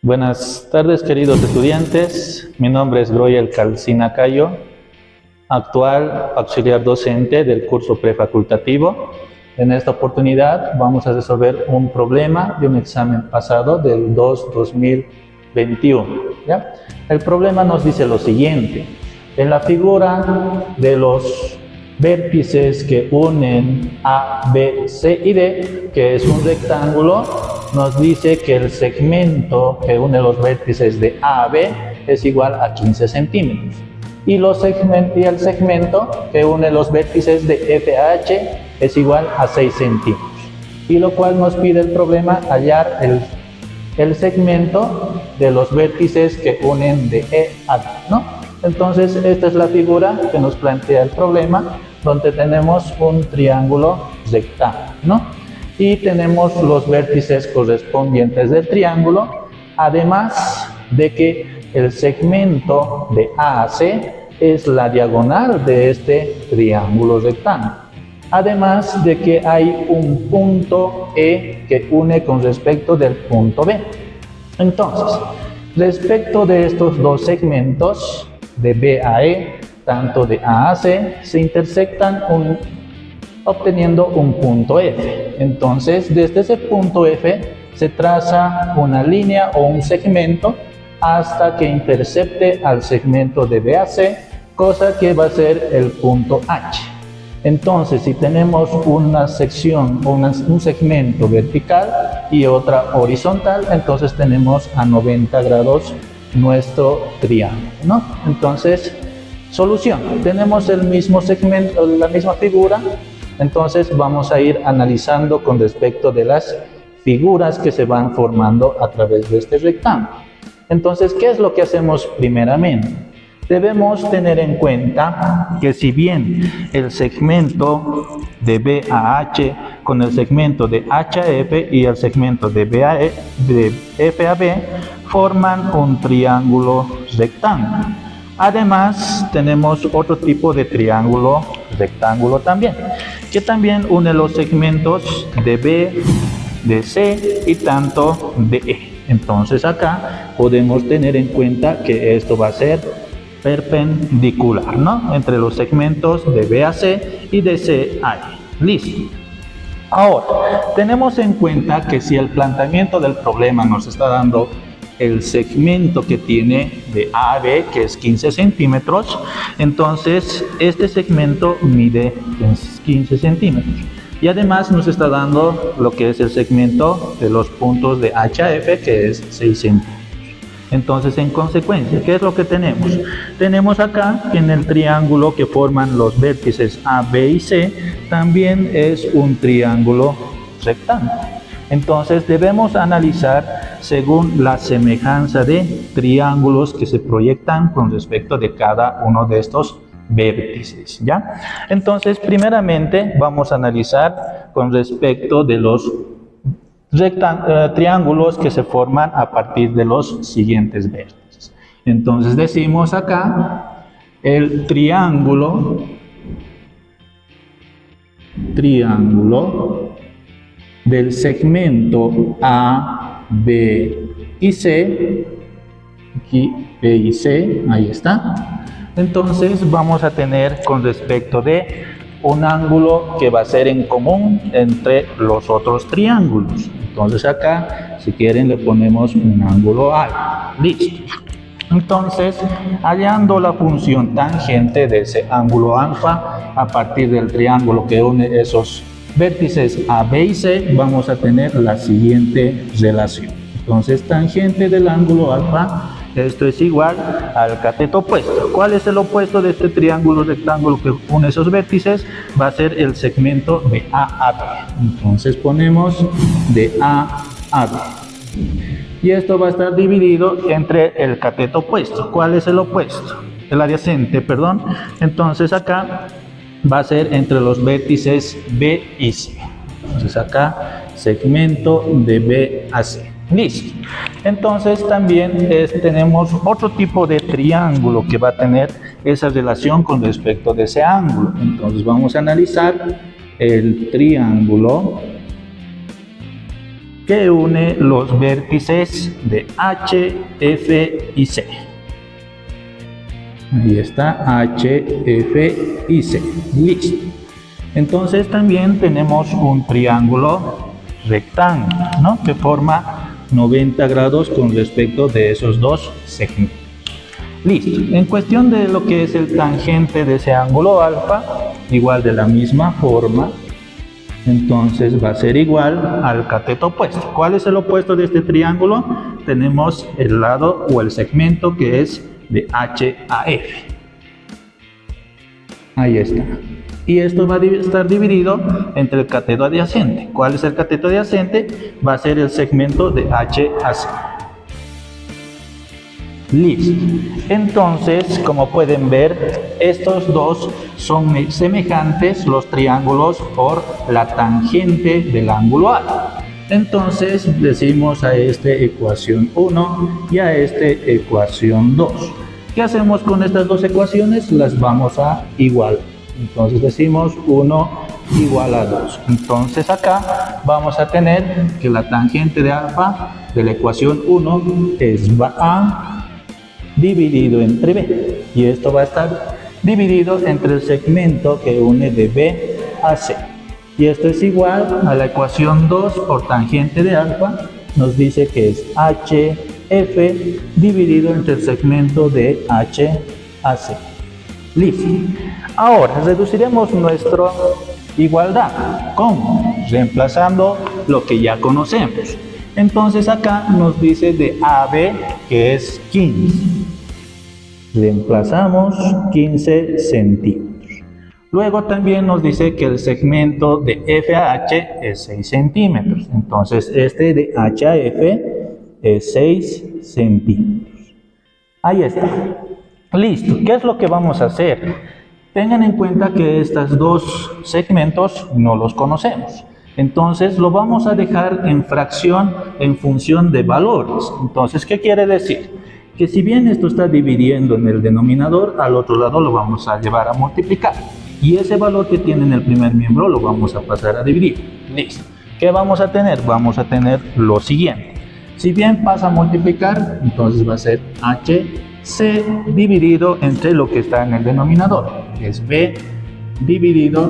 Buenas tardes, queridos estudiantes. Mi nombre es Groyel Calcina Cayo, actual auxiliar docente del curso prefacultativo. En esta oportunidad vamos a resolver un problema de un examen pasado del 2021. ¿Ya? El problema nos dice lo siguiente. En la figura de los vértices que unen A, B, C y D, que es un rectángulo, nos dice que el segmento que une los vértices de A a B es igual a 15 centímetros. Y el segmento que une los vértices de F a H es igual a 6 centímetros. Y lo cual nos pide el problema hallar el segmento de los vértices que unen de E a D, ¿no? Entonces, esta es la figura que nos plantea el problema, donde tenemos un triángulo rectángulo, ¿no? Y tenemos los vértices correspondientes del triángulo, además de que el segmento de A a C es la diagonal de este triángulo rectángulo. Además de que hay un punto E que une con respecto del punto B. Entonces, respecto de estos dos segmentos, de B a E, tanto de A a C, se intersectan obteniendo un punto F. Entonces, desde ese punto F se traza una línea o un segmento hasta que intercepte al segmento de B a C, cosa que va a ser el punto H. Entonces, si tenemos una sección o un segmento vertical y otra horizontal, entonces tenemos a 90 grados nuestro triángulo, ¿no? Entonces, solución. Tenemos el mismo segmento, la misma figura. Entonces, vamos a ir analizando con respecto de las figuras que se van formando a través de este rectángulo. Entonces, ¿qué es lo que hacemos primeramente? Debemos tener en cuenta que si bien el segmento de B a H con el segmento de H a F y el segmento de F a B forman un triángulo rectángulo. Además, tenemos otro tipo de triángulo rectángulo también, que también une los segmentos de B, de C y tanto de E. Entonces acá podemos tener en cuenta que esto va a ser perpendicular, ¿no? Entre los segmentos de B a C y de C a E. Listo. Ahora, tenemos en cuenta que si el planteamiento del problema nos está dando el segmento que tiene de A a B, que es 15 centímetros, entonces este segmento mide 15 centímetros. Y además nos está dando lo que es el segmento de los puntos de H a F, que es 6 centímetros. Entonces, en consecuencia, ¿qué es lo que tenemos? Tenemos acá que en el triángulo que forman los vértices A, B y C, también es un triángulo rectángulo. Entonces, debemos analizar según la semejanza de triángulos que se proyectan con respecto de cada uno de estos vértices, ¿ya? Entonces, primeramente, vamos a analizar con respecto de los triángulos que se forman a partir de los siguientes vértices. Entonces decimos acá el triángulo del segmento A, B y C, aquí B y C, ahí está. Entonces vamos a tener con respecto de un ángulo que va a ser en común entre los otros triángulos. Entonces acá, si quieren, le ponemos un ángulo alfa. Listo. Entonces, hallando la función tangente de ese ángulo alfa a partir del triángulo que une esos vértices A, B y C, vamos a tener la siguiente relación. Entonces, tangente del ángulo alfa, esto es igual al cateto opuesto. ¿Cuál es el opuesto de este triángulo rectángulo que une esos vértices? Va a ser el segmento de A a B. Entonces ponemos de A a B. Y esto va a estar dividido entre el cateto opuesto. ¿Cuál es el opuesto? El adyacente, perdón. Entonces acá va a ser entre los vértices B y C. Entonces acá segmento de B a C. Listo. Entonces también tenemos otro tipo de triángulo que va a tener esa relación con respecto de ese ángulo. Entonces vamos a analizar el triángulo que une los vértices de H, F y C. Ahí está, H, F y C. Listo. Entonces también tenemos un triángulo rectángulo, ¿no?, que forma 90 grados con respecto de esos dos segmentos. Listo. En cuestión de lo que es el tangente de ese ángulo alfa, igual de la misma forma, entonces va a ser igual al cateto opuesto. ¿Cuál es el opuesto de este triángulo? Tenemos el lado o el segmento que es de H a F. Ahí está. Y esto va a estar dividido entre el cateto adyacente. ¿Cuál es el cateto adyacente? Va a ser el segmento de H a C. Listo. Entonces, como pueden ver, estos dos son semejantes, los triángulos, por la tangente del ángulo A. Entonces, decimos a este ecuación 1 y a este ecuación 2. ¿Qué hacemos con estas dos ecuaciones? Las vamos a igualar. Entonces decimos 1 igual a 2. Entonces acá vamos a tener que la tangente de alfa de la ecuación 1 es A dividido entre B. Y esto va a estar dividido entre el segmento que une de B a C. Y esto es igual a la ecuación 2 por tangente de alfa. Nos dice que es HF dividido entre el segmento de H a C. Listo. Ahora reduciremos nuestra igualdad. ¿Cómo? Reemplazando lo que ya conocemos. Entonces acá nos dice de AB que es 15. Reemplazamos 15 centímetros. Luego también nos dice que el segmento de F a H es 6 centímetros. Entonces este de H a F es 6 centímetros. Ahí está. Listo. ¿Qué es lo que vamos a hacer? Tengan en cuenta que estos dos segmentos no los conocemos. Entonces lo vamos a dejar en fracción en función de valores. Entonces, ¿qué quiere decir? Que si bien esto está dividiendo en el denominador, al otro lado lo vamos a llevar a multiplicar. Y ese valor que tiene en el primer miembro lo vamos a pasar a dividir. Listo. ¿Qué vamos a tener? Vamos a tener lo siguiente. Si bien pasa a multiplicar, entonces va a ser HC dividido entre lo que está en el denominador. Es B dividido,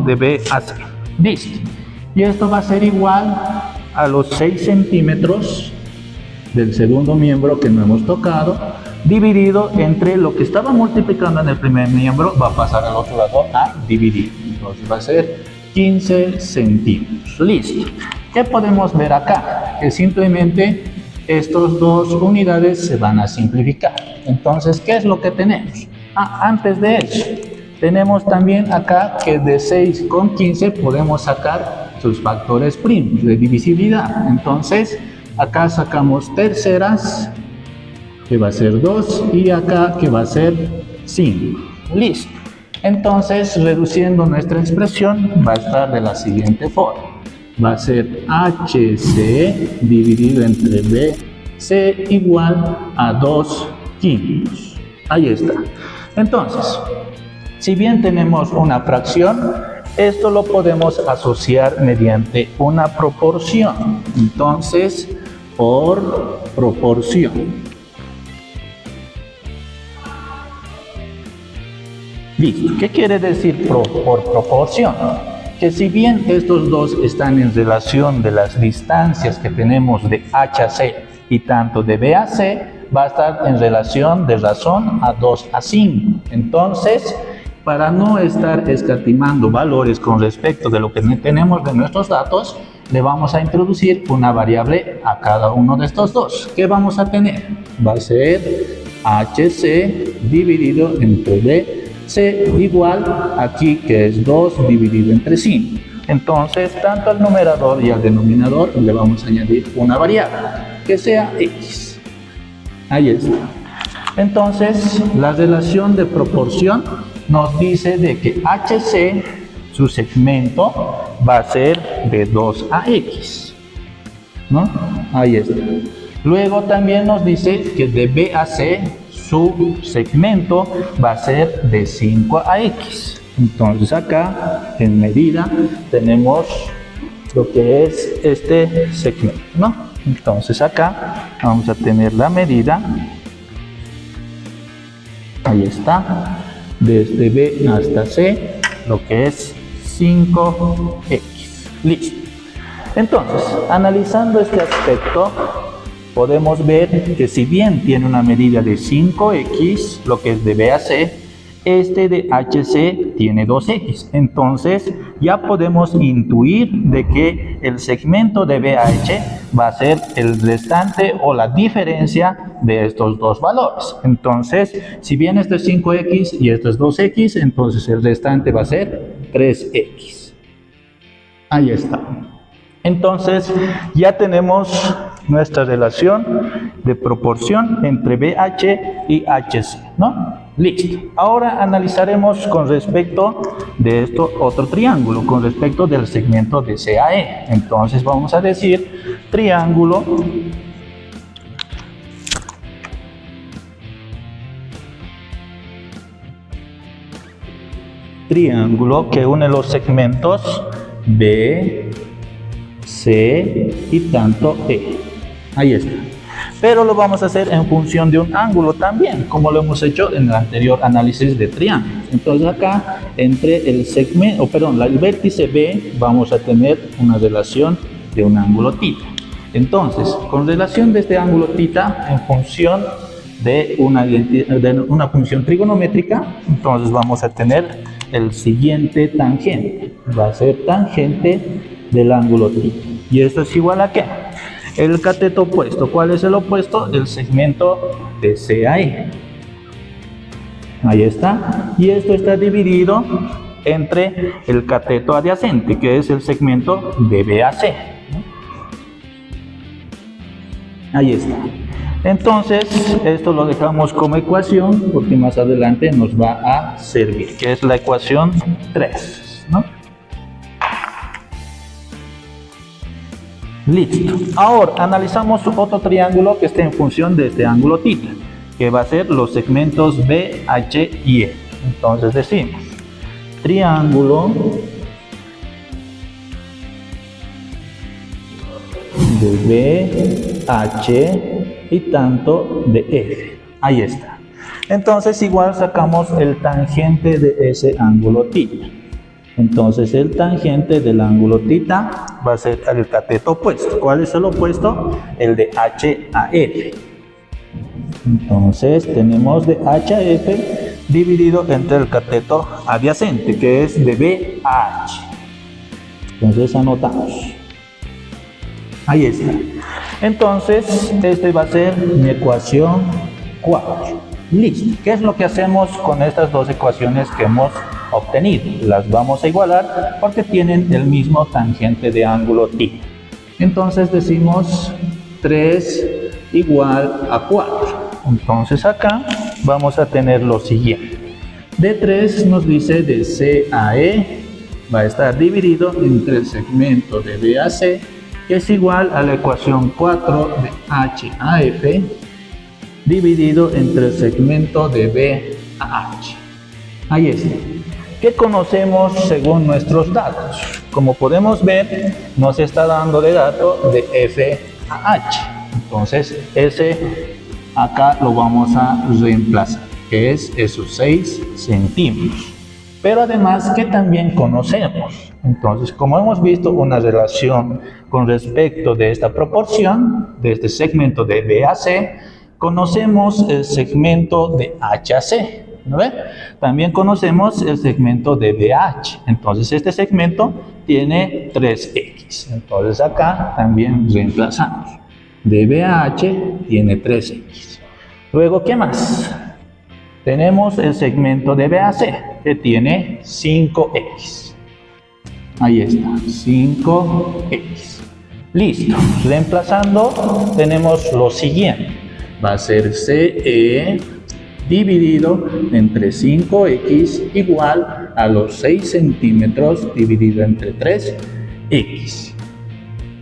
de B a C. Listo. Y esto va a ser igual a los 6 centímetros del segundo miembro que no hemos tocado, dividido entre lo que estaba multiplicando en el primer miembro, va a pasar al otro lado a dividir. Entonces va a ser 15 centímetros. Listo. ¿Qué podemos ver acá? Que simplemente estas dos unidades se van a simplificar. Entonces, ¿qué es lo que tenemos? Antes de eso, tenemos también acá que de 6 con 15 podemos sacar sus factores primos de divisibilidad. Entonces, acá sacamos terceras, que va a ser 2, y acá que va a ser 5. Listo. Entonces, reduciendo nuestra expresión, va a estar de la siguiente forma. Va a ser HC dividido entre BC igual a 2 quintos. Ahí está. Entonces, si bien tenemos una fracción, esto lo podemos asociar mediante una proporción. Entonces, por proporción. Listo. ¿Qué quiere decir por proporción? Que si bien estos dos están en relación de las distancias que tenemos de H a C y tanto de B a C, va a estar en relación de razón a 2 a 5. Entonces, para no estar escatimando valores con respecto de lo que tenemos de nuestros datos, le vamos a introducir una variable a cada uno de estos dos. ¿Qué vamos a tener? Va a ser HC dividido entre BC igual aquí que es 2 dividido entre 5. Entonces, tanto al numerador y al denominador le vamos a añadir una variable que sea X. Ahí está. Entonces, la relación de proporción nos dice de que HC, su segmento, va a ser de 2 a X, ¿no? Ahí está. Luego también nos dice que de B a C, su segmento va a ser de 5 a X. Entonces acá, en medida, tenemos lo que es este segmento, ¿no? Entonces acá vamos a tener la medida, ahí está, desde B hasta C, lo que es 5x, listo. Entonces, analizando este aspecto, podemos ver que si bien tiene una medida de 5x, lo que es de B a C, este de HC tiene 2x. Entonces, ya podemos intuir de que el segmento de BH va a ser el restante o la diferencia de estos dos valores. Entonces, si bien esto es 5x y esto es 2x, entonces el restante va a ser 3x. Ahí está. Entonces, ya tenemos nuestra relación de proporción entre BH y HC, ¿no? Listo. Ahora analizaremos con respecto de esto otro triángulo, con respecto del segmento de CAE. Entonces vamos a decir triángulo que une los segmentos B, C y tanto E. Ahí está. Pero lo vamos a hacer en función de un ángulo también, como lo hemos hecho en el anterior análisis de triángulos. Entonces acá, entre el segmento, el vértice B, vamos a tener una relación de un ángulo θ. Entonces, con relación de este ángulo θ, en función de una función trigonométrica, entonces vamos a tener el siguiente tangente. Va a ser tangente del ángulo θ. ¿Y esto es igual a qué? El cateto opuesto. ¿Cuál es el opuesto? El segmento de CAE. Ahí está. Y esto está dividido entre el cateto adyacente, que es el segmento de BAC. Ahí está. Entonces, esto lo dejamos como ecuación, porque más adelante nos va a servir, que es la ecuación 3, ¿no? Listo. Ahora analizamos otro triángulo que esté en función de este ángulo θ, que va a ser los segmentos B, H y E. Entonces decimos triángulo de B, H y tanto de F. Ahí está. Entonces igual sacamos el tangente de ese ángulo θ. Entonces el tangente del ángulo θ va a ser el cateto opuesto. ¿Cuál es el opuesto? El de H a F. Entonces tenemos de H a F dividido entre el cateto adyacente, que es de B a H. Entonces anotamos. Ahí está. Entonces este va a ser mi ecuación 4. Listo. ¿Qué es lo que hacemos con estas dos ecuaciones que hemos obtenido? Las vamos a igualar porque tienen el mismo tangente de ángulo θ. Entonces decimos 3 igual a 4. Entonces acá vamos a tener lo siguiente. De 3 nos dice de C a E va a estar dividido entre el segmento de B a C, que es igual a la ecuación 4 de H a F dividido entre el segmento de B a H. Ahí está. ¿Qué conocemos según nuestros datos? Como podemos ver, nos está dando de dato de F a H. Entonces, ese acá lo vamos a reemplazar, que es esos 6 centímetros. Pero además, ¿qué también conocemos? Entonces, como hemos visto una relación con respecto de esta proporción, de este segmento de B a C, conocemos el segmento de H a C, ¿no ve? También conocemos el segmento de BH. Entonces este segmento tiene 3x. Entonces acá también reemplazamos. De BH tiene 3x. Luego, ¿qué más? Tenemos el segmento de BAC, que tiene 5x. Ahí está, 5x. Listo. Reemplazando, tenemos lo siguiente. Va a ser CE dividido entre 5x igual a los 6 centímetros dividido entre 3x.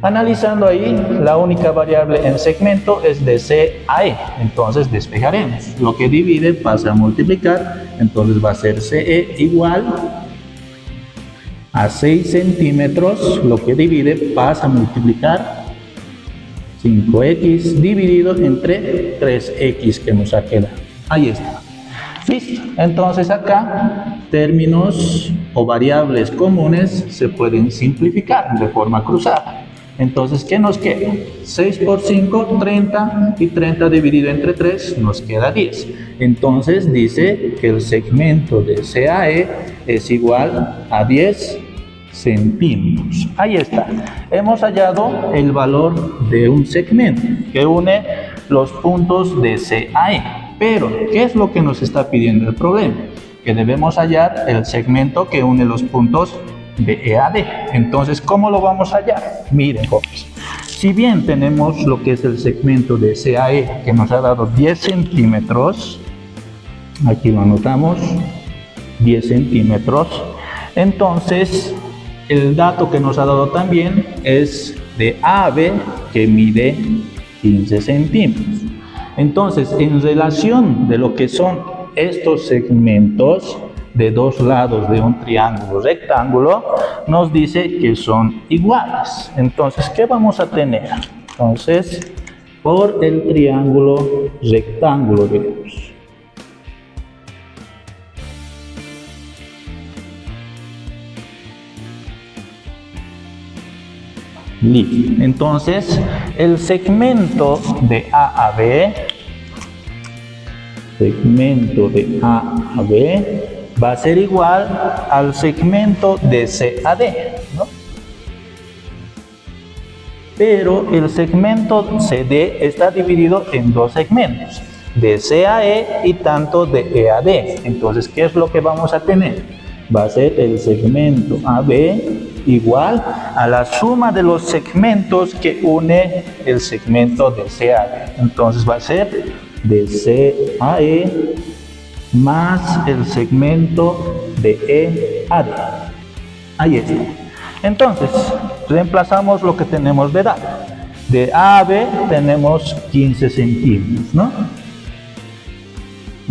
Analizando ahí, la única variable en segmento es de C a E, entonces despejaremos. Lo que divide pasa a multiplicar, entonces va a ser CE igual a 6 centímetros, lo que divide pasa a multiplicar 5x dividido entre 3x que nos ha quedado. Ahí está. Listo. Entonces acá términos o variables comunes se pueden simplificar de forma cruzada. Entonces, ¿qué nos queda? 6 por 5, 30, y 30 dividido entre 3 nos queda 10. Entonces dice que el segmento de CAE es igual a 10 centímetros. Ahí está. Hemos hallado el valor de un segmento que une los puntos de CAE. Pero, ¿qué es lo que nos está pidiendo el problema? Que debemos hallar el segmento que une los puntos de EAD. Entonces, ¿cómo lo vamos a hallar? Miren, jóvenes, si bien tenemos lo que es el segmento de CAE que nos ha dado 10 centímetros, aquí lo anotamos, 10 centímetros, entonces el dato que nos ha dado también es de AB que mide 15 centímetros. Entonces, en relación de lo que son estos segmentos de dos lados de un triángulo rectángulo, nos dice que son iguales. Entonces, ¿qué vamos a tener? Entonces, por el triángulo rectángulo, digamos. Listo. Entonces, el segmento de A a B, va a ser igual al segmento de CAD, ¿no? Pero el segmento CD está dividido en dos segmentos, de CAE y tanto de EAD. Entonces, ¿qué es lo que vamos a tener? Va a ser el segmento AB igual a la suma de los segmentos que une el segmento de CAD. Entonces va a ser de CAE más el segmento de EAD. Ahí está. Entonces, reemplazamos lo que tenemos de dato. De A a B tenemos 15 centímetros, ¿no?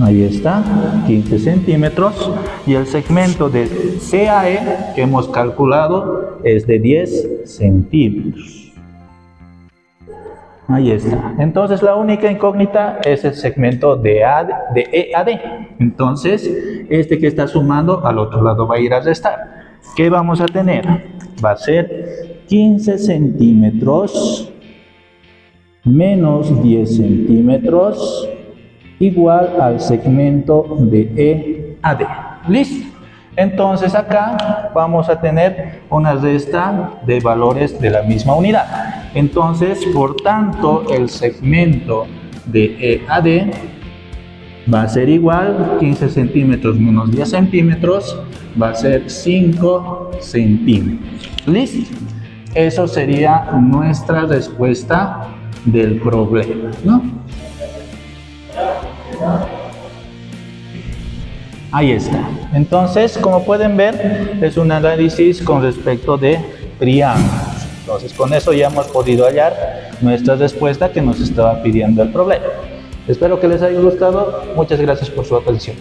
Ahí está, 15 centímetros. Y el segmento de CAE que hemos calculado es de 10 centímetros. Ahí está. Entonces la única incógnita es el segmento de EAD. Entonces, este que está sumando al otro lado va a ir a restar. ¿Qué vamos a tener? Va a ser 15 centímetros menos 10 centímetros igual al segmento de EAD. ¿Listo? Entonces acá vamos a tener una resta de valores de la misma unidad. Entonces, por tanto, el segmento de EAD va a ser igual, 15 centímetros menos 10 centímetros, va a ser 5 centímetros. ¿Listo? Eso sería nuestra respuesta del problema, ¿no? Ahí está. Entonces, como pueden ver, es un análisis con respecto de triángulos. Entonces, con eso ya hemos podido hallar nuestra respuesta que nos estaba pidiendo el problema. Espero que les haya gustado. Muchas gracias por su atención.